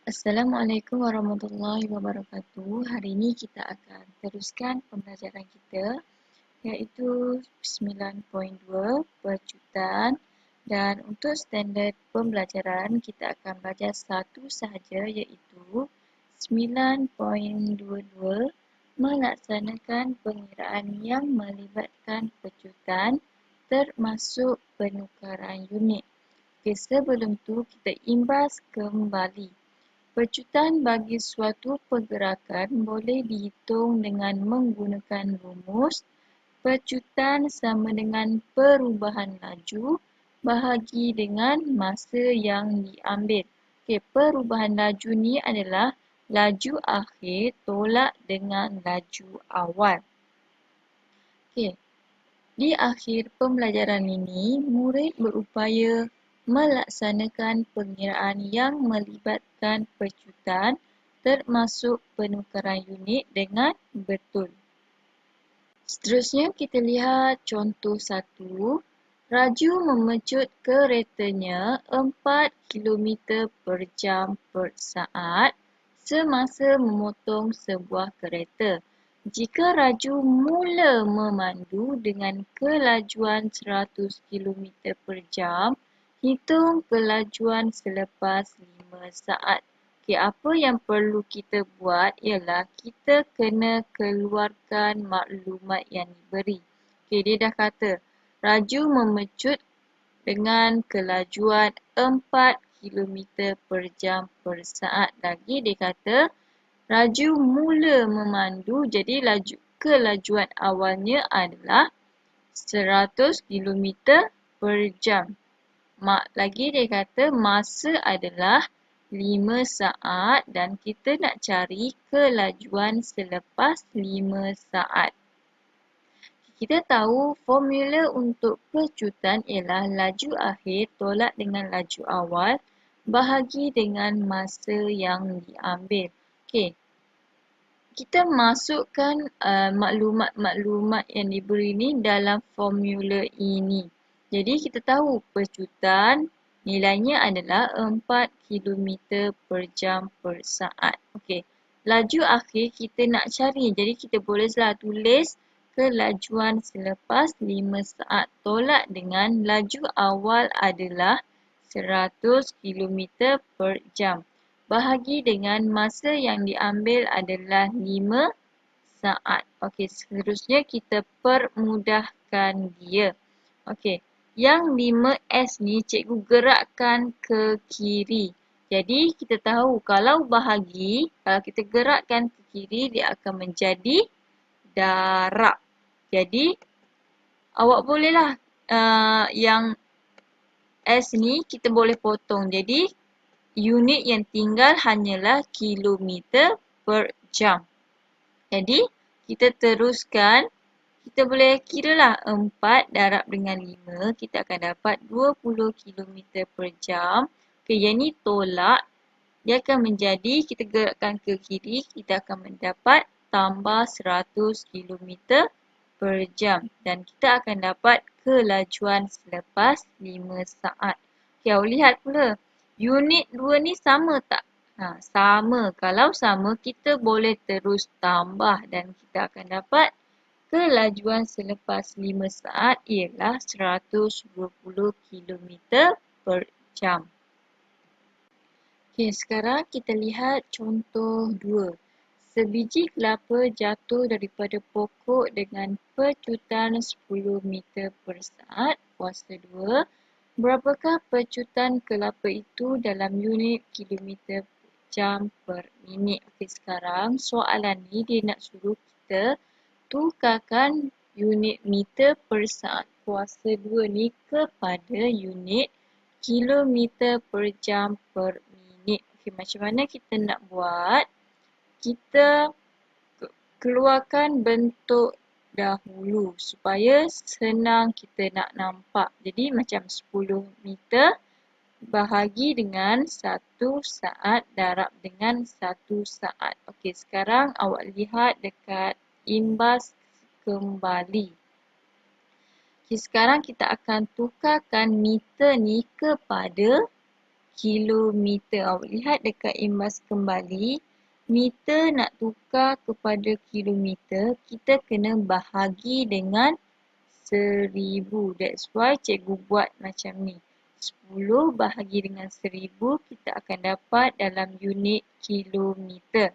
Assalamualaikum warahmatullahi wabarakatuh. Hari ini kita akan teruskan pembelajaran kita iaitu 9.2 percutan, dan untuk standard pembelajaran kita akan belajar satu sahaja iaitu 9.22 melaksanakan pengiraan yang melibatkan percutan termasuk penukaran unit. Okay, sebelum tu kita imbas kembali. Percutan bagi suatu pergerakan boleh dihitung dengan menggunakan rumus percutan sama dengan perubahan laju bahagi dengan masa yang diambil. Okey, perubahan laju ni adalah laju akhir tolak dengan laju awal. Okey, di akhir pembelajaran ini, murid berupaya melaksanakan pengiraan yang melibatkan percutan termasuk penukaran unit dengan betul. Seterusnya kita lihat contoh 1. Raju memecut keretanya 4 km per jam per saat semasa memotong sebuah kereta. Jika Raju mula memandu dengan kelajuan 100 km per jam, hitung kelajuan selepas 5 saat. Okey, apa yang perlu kita buat ialah kita kena keluarkan maklumat yang diberi. Okey, dia dah kata Raju memecut dengan kelajuan 4 km per jam per saat. Lagi dia kata Raju mula memandu, jadi kelajuan awalnya adalah 100 km per jam. Lagi dia kata masa adalah 5 saat dan kita nak cari kelajuan selepas 5 saat. Kita tahu formula untuk percutan ialah laju akhir tolak dengan laju awal bahagi dengan masa yang diambil. Okey. Kita masukkan maklumat-maklumat yang diberi ni dalam formula ini. Jadi kita tahu percutan nilainya adalah 4 km per jam per saat. Okey. Laju akhir kita nak cari. Jadi kita bolehlah tulis kelajuan selepas 5 saat tolak dengan laju awal adalah 100 km per jam. Bahagi dengan masa yang diambil adalah 5 saat. Okey, seterusnya kita permudahkan dia. Okey, yang 5S ni cikgu gerakkan ke kiri. Jadi kita tahu kalau bahagi, kalau kita gerakkan ke kiri dia akan menjadi darab. Jadi awak bolehlah yang S ni kita boleh potong. Jadi unit yang tinggal hanyalah kilometer per jam. Jadi kita teruskan. Kita boleh kiralah 4 darab dengan 5. Kita akan dapat 20 km per jam. Okay, yang ni tolak. Dia akan menjadi, kita gerakkan ke kiri, kita akan mendapat tambah 100 km per jam. Dan kita akan dapat kelajuan selepas 5 saat. Okay, awak lihat pula. Unit 2 ni sama tak? Sama. Kalau sama, kita boleh terus tambah dan kita akan dapat kelajuan selepas 5 saat ialah 120 km per jam. Okey, sekarang kita lihat contoh 2. Sebiji kelapa jatuh daripada pokok dengan percutan 10 meter per saat, kuasa 2. Berapakah percutan kelapa itu dalam unit kilometer per jam per minit? Okey, sekarang soalan ni dia nak suruh kita tukarkan unit meter per saat kuasa 2 ni kepada unit kilometer per jam per minit. Okey, macam mana kita nak buat? Kita keluarkan bentuk dahulu supaya senang kita nak nampak. Jadi macam 10 meter bahagi dengan 1 saat darab dengan 1 saat. Okey, sekarang awak lihat dekat imbas kembali. Okay, sekarang kita akan tukarkan meter ni kepada kilometer. Awak lihat dekat imbas kembali, meter nak tukar kepada kilometer, kita kena bahagi dengan 1000. That's why cikgu buat macam ni. 10 bahagi dengan 1000, kita akan dapat dalam unit kilometer.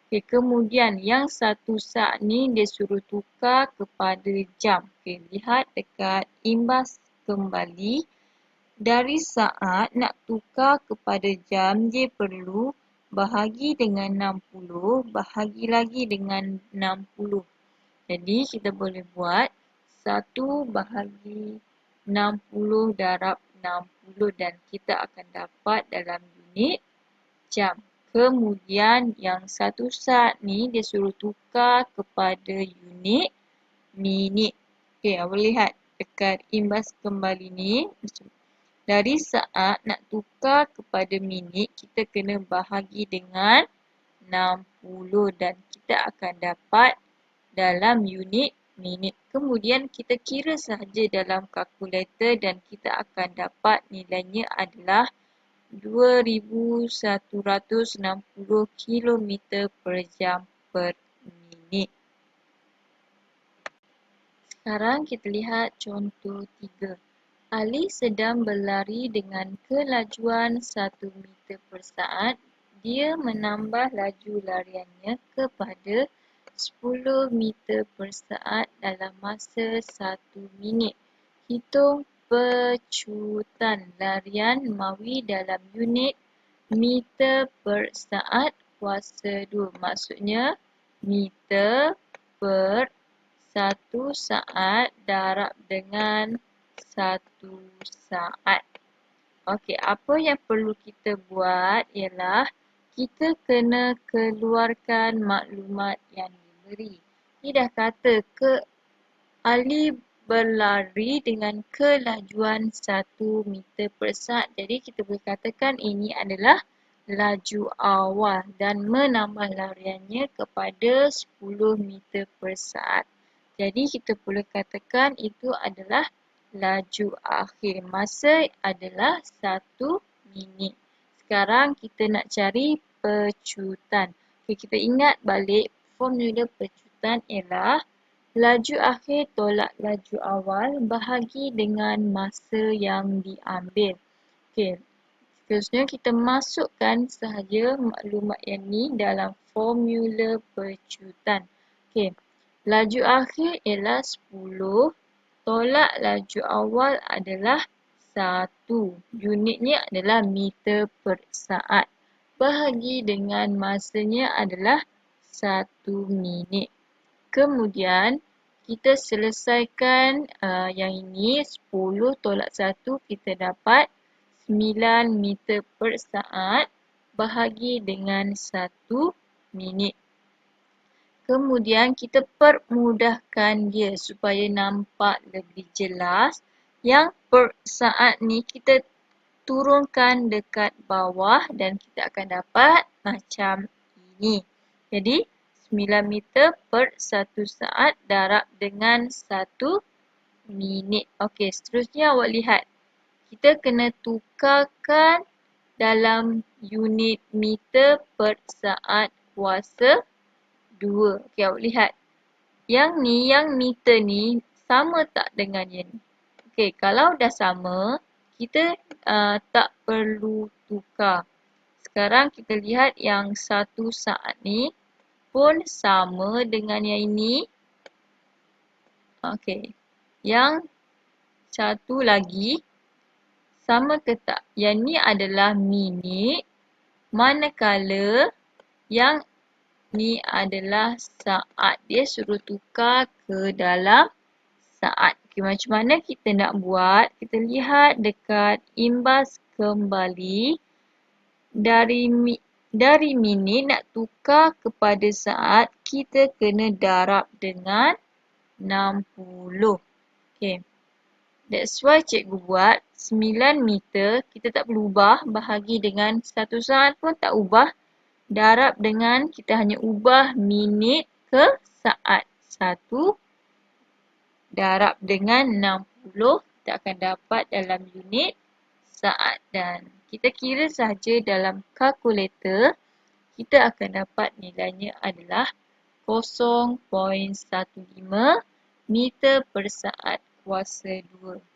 Okay, kemudian yang satu saat ni dia suruh tukar kepada jam. Okay, lihat dekat imbas kembali. Dari saat nak tukar kepada jam, dia perlu bahagi dengan 60, bahagi lagi dengan 60. Jadi kita boleh buat 1 bahagi 60 darab 60 dan kita akan dapat dalam unit jam. Kemudian yang satu saat ni dia suruh tukar kepada unit minit. Okey, awak lihat dekat imbas kembali ni. Dari saat nak tukar kepada minit, kita kena bahagi dengan 60 dan kita akan dapat dalam unit minit. Kemudian kita kira sahaja dalam kalkulator dan kita akan dapat nilainya adalah 2160 km per jam per minit. Sekarang kita lihat contoh 3. Ali sedang berlari dengan kelajuan 1 meter per saat. Dia menambah laju lariannya kepada 10 meter per saat dalam masa 1 minit. Hitung pecutan larian mawi dalam unit meter per saat kuasa 2. Maksudnya meter per 1 saat darab dengan 1 saat. Okey, apa yang perlu kita buat ialah kita kena keluarkan maklumat yang diberi. Dia dah kata Ali berlari dengan kelajuan 1 meter per saat. Jadi kita boleh katakan ini adalah laju awal dan menambah lariannya kepada 10 meter per saat. Jadi kita boleh katakan itu adalah laju akhir. Masa adalah 1 minit. Sekarang kita nak cari pecutan. Okay, kita ingat balik formula pecutan ialah laju akhir tolak laju awal bahagi dengan masa yang diambil. Okay, seterusnya kita masukkan sahaja maklumat yang ni dalam formula pecutan. Okay, laju akhir ialah 10. Tolak laju awal adalah 1. Unitnya adalah meter per saat. Bahagi dengan masanya adalah 1 minit. Kemudian kita selesaikan yang ini. 10 tolak 1 kita dapat 9 meter per saat. Bahagi dengan 1 minit. Kemudian kita permudahkan dia supaya nampak lebih jelas. Yang per saat ni kita turunkan dekat bawah dan kita akan dapat macam ini. Jadi 9 meter per 1 saat darab dengan 1 minit. Okey, seterusnya awak lihat. Kita kena tukarkan dalam unit meter per saat kuasa 2. Okey, awak lihat. Yang ni, yang meter ni sama tak dengan yang ni? Okey, kalau dah sama, kita tak perlu tukar. Sekarang kita lihat yang 1 saat ni pun sama dengan yang ini. Okey. Yang satu lagi sama ke tak? Yang ni adalah minit, manakala yang ni adalah saat. Dia suruh tukar ke dalam saat. Okay, macam mana kita nak buat? Kita lihat dekat imbas kembali. Dari minit nak tukar kepada saat, kita kena darab dengan 60. Okay. That's why cikgu buat 9 meter, kita tak perlu ubah. Bahagi dengan 1 saat pun tak ubah. Darab dengan, kita hanya ubah minit ke saat. 1 darab dengan 60, kita akan dapat dalam unit saat dan kita kira sahaja dalam kalkulator, kita akan dapat nilainya adalah 0.15 meter per saat kuasa 2.